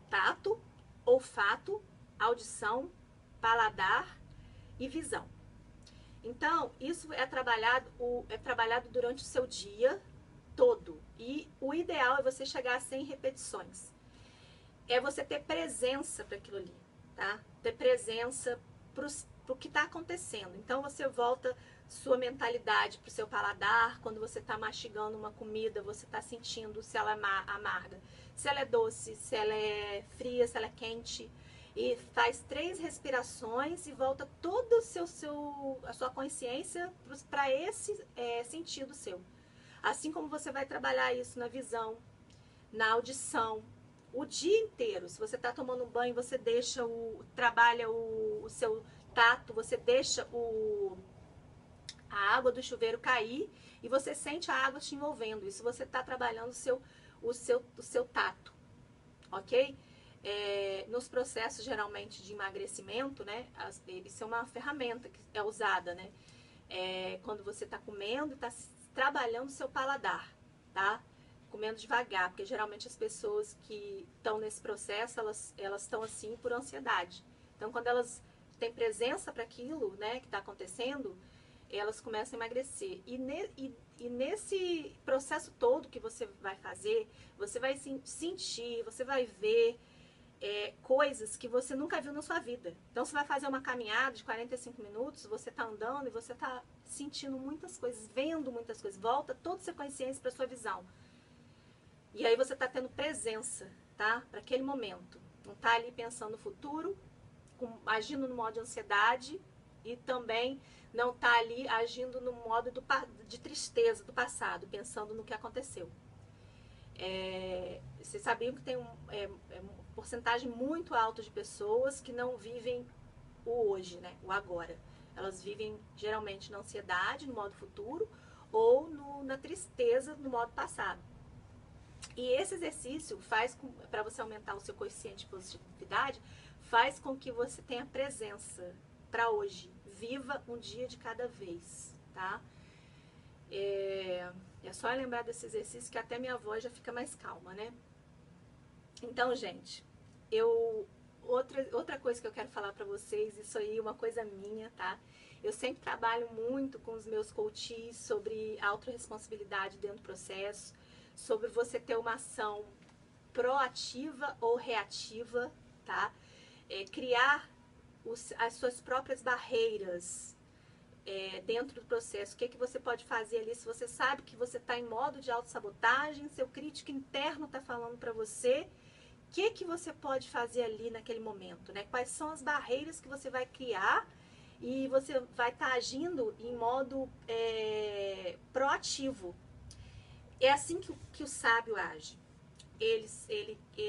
Tato, olfato, audição, paladar e visão. Então, isso é trabalhado durante o seu dia todo. E o ideal é você chegar a 100 repetições. É você ter presença para aquilo ali, tá? Ter presença para o que está acontecendo. Então, você volta sua mentalidade para o seu paladar. Quando você está mastigando uma comida, você está sentindo se ela é amarga, se ela é doce, se ela é fria, se ela é quente. E faz 3 respirações e volta toda a sua consciência para esse sentido seu. Assim como você vai trabalhar isso na visão, na audição, o dia inteiro. Se você está tomando um banho, você trabalha o seu tato, você deixa a água do chuveiro cair e você sente a água te envolvendo. Isso você está trabalhando o seu tato, ok? Nos processos geralmente de emagrecimento, né? Isso é uma ferramenta que é usada, né? Quando você está comendo e está trabalhando o seu paladar, tá? Comendo devagar, porque geralmente as pessoas que estão nesse processo, elas estão assim por ansiedade. Então, quando elas têm presença para aquilo, né, que está acontecendo, elas começam a emagrecer. E nesse processo todo que você vai fazer, você vai sentir, você vai ver coisas que você nunca viu na sua vida. Então, você vai fazer uma caminhada de 45 minutos, você está andando e você está sentindo muitas coisas, vendo muitas coisas. Volta toda a sua consciência para a sua visão. E aí você está tendo presença, tá? Para aquele momento. Não está ali pensando no futuro, agindo no modo de ansiedade e também não está ali agindo no modo de tristeza do passado, pensando no que aconteceu. Vocês sabiam que tem uma porcentagem muito alta de pessoas que não vivem o hoje, né? O agora. Elas vivem geralmente na ansiedade, no modo futuro, ou na tristeza, no modo passado. E esse exercício para você aumentar o seu coeficiente de positividade, faz com que você tenha presença para hoje. Viva um dia de cada vez, tá? É só lembrar desse exercício que até minha voz já fica mais calma, né? Então, gente, outra coisa que eu quero falar para vocês, isso aí é uma coisa minha, tá? Eu sempre trabalho muito com os meus coaches sobre autorresponsabilidade dentro do processo, sobre você ter uma ação proativa ou reativa, tá? Criar as suas próprias barreiras dentro do processo. O que você pode fazer ali se você sabe que você está em modo de autossabotagem, seu crítico interno está falando para você, o que você pode fazer ali naquele momento, né? Quais são as barreiras que você vai criar e você vai estar agindo em modo proativo. É assim que o sábio age. Ele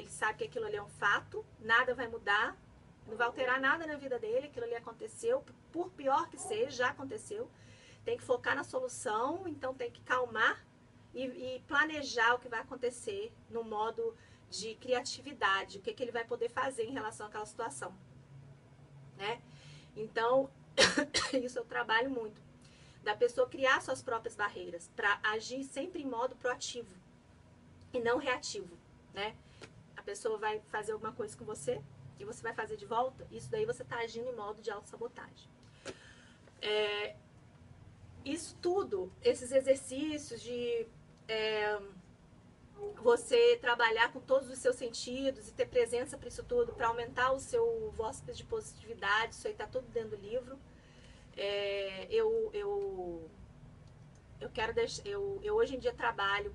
sabe que aquilo ali é um fato, nada vai mudar, não vai alterar nada na vida dele, aquilo ali aconteceu, por pior que seja, já aconteceu. Tem que focar na solução, então tem que calmar e planejar o que vai acontecer no modo de criatividade, o que ele vai poder fazer em relação àquela situação, né? Então, isso eu trabalho muito. Da pessoa criar suas próprias barreiras, para agir sempre em modo proativo e não reativo, né? A pessoa vai fazer alguma coisa com você e você vai fazer de volta, isso daí você está agindo em modo de autossabotagem. Isso tudo, esses exercícios de você trabalhar com todos os seus sentidos e ter presença para isso tudo, para aumentar o seu VOSP de positividade, isso aí está tudo dentro do livro. Eu quero deixar, eu hoje em dia trabalho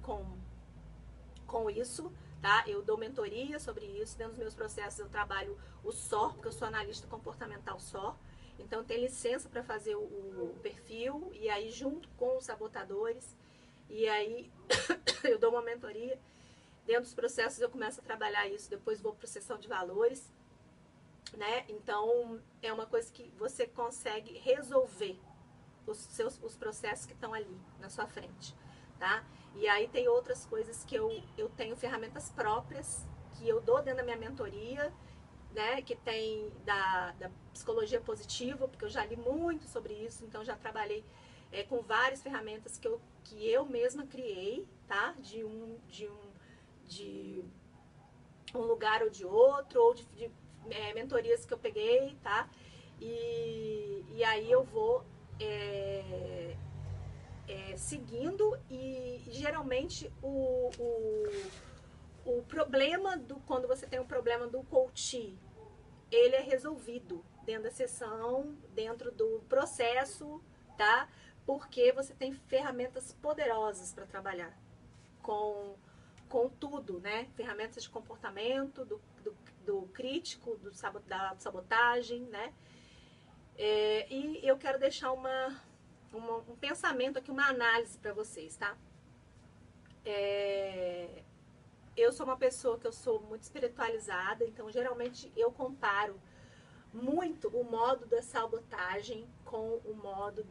com isso, tá? Eu dou mentoria sobre isso. Dentro dos meus processos eu trabalho o SOR, porque eu sou analista comportamental SOR. Então tem licença para fazer o perfil, e aí junto com os sabotadores, e aí eu dou uma mentoria. Dentro dos processos eu começo a trabalhar isso, depois vou para sessão de valores, né? Então é uma coisa que você consegue resolver os processos que estão ali na sua frente, tá? E aí tem outras coisas que eu tenho ferramentas próprias que eu dou dentro da minha mentoria, né? Que tem da psicologia positiva, porque eu já li muito sobre isso, então já trabalhei com várias ferramentas que eu mesma criei, tá? De um lugar ou de outro, ou de mentorias que eu peguei, tá? E aí eu vou seguindo, e geralmente o problema quando você tem um problema do coach, ele é resolvido dentro da sessão, dentro do processo, tá? Porque você tem ferramentas poderosas para trabalhar com tudo, né? Ferramentas de comportamento, do crítico, da sabotagem, né? E eu quero deixar um pensamento aqui, uma análise para vocês, tá? Eu sou uma pessoa que eu sou muito espiritualizada, então geralmente eu comparo muito o modo da sabotagem com o modo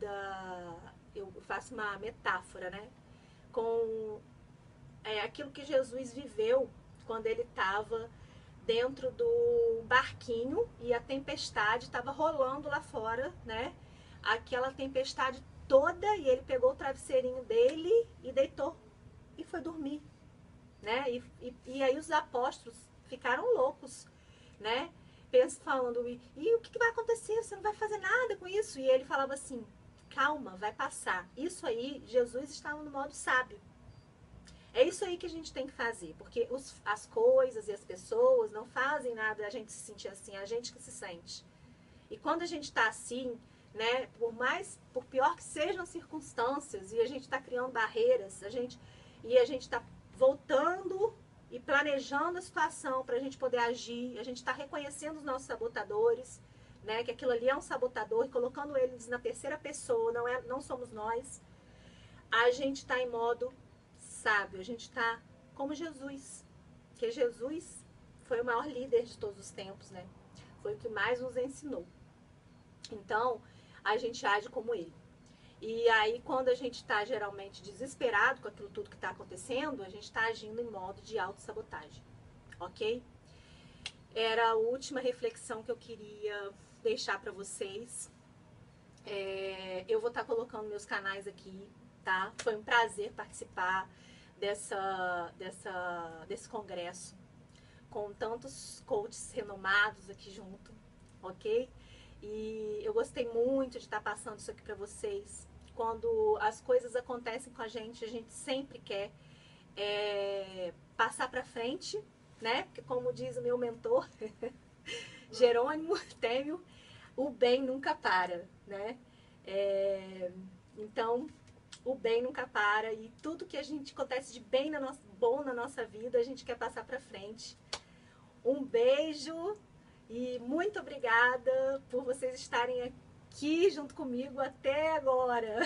eu faço uma metáfora, né? Com aquilo que Jesus viveu quando ele estava dentro do barquinho e a tempestade estava rolando lá fora, né? Aquela tempestade toda, e ele pegou o travesseirinho dele e deitou e foi dormir, né? E aí os apóstolos ficaram loucos, né? Falando, e o que vai acontecer? Você não vai fazer nada com isso? E ele falava assim, calma, vai passar. Isso aí, Jesus estava no modo sábio. É isso aí que a gente tem que fazer, porque as coisas e as pessoas não fazem nada a gente se sentir assim, é a gente que se sente. E quando a gente está assim, né, por pior que sejam as circunstâncias, e a gente está criando barreiras, a gente está voltando e planejando a situação para a gente poder agir, a gente está reconhecendo os nossos sabotadores, né, que aquilo ali é um sabotador, e colocando eles na terceira pessoa, não somos nós. A gente está em modo sábio, a gente está como Jesus, que Jesus foi o maior líder de todos os tempos, né? Foi o que mais nos ensinou. Então, a gente age como ele. E aí, quando a gente está geralmente desesperado com aquilo tudo que está acontecendo, a gente está agindo em modo de autossabotagem, ok? Era a última reflexão que eu queria deixar para vocês. Eu vou estar colocando meus canais aqui, tá? Foi um prazer participar desse congresso com tantos coaches renomados aqui junto, ok? E eu gostei muito de estar passando isso aqui para vocês. Quando as coisas acontecem com a gente sempre quer passar para frente, né? Porque como diz o meu mentor, Jerônimo Temel, o bem nunca para, né? Então, o bem nunca para, e tudo que a gente acontece de bom na nossa vida, a gente quer passar para frente. Um beijo e muito obrigada por vocês estarem aqui junto comigo até agora.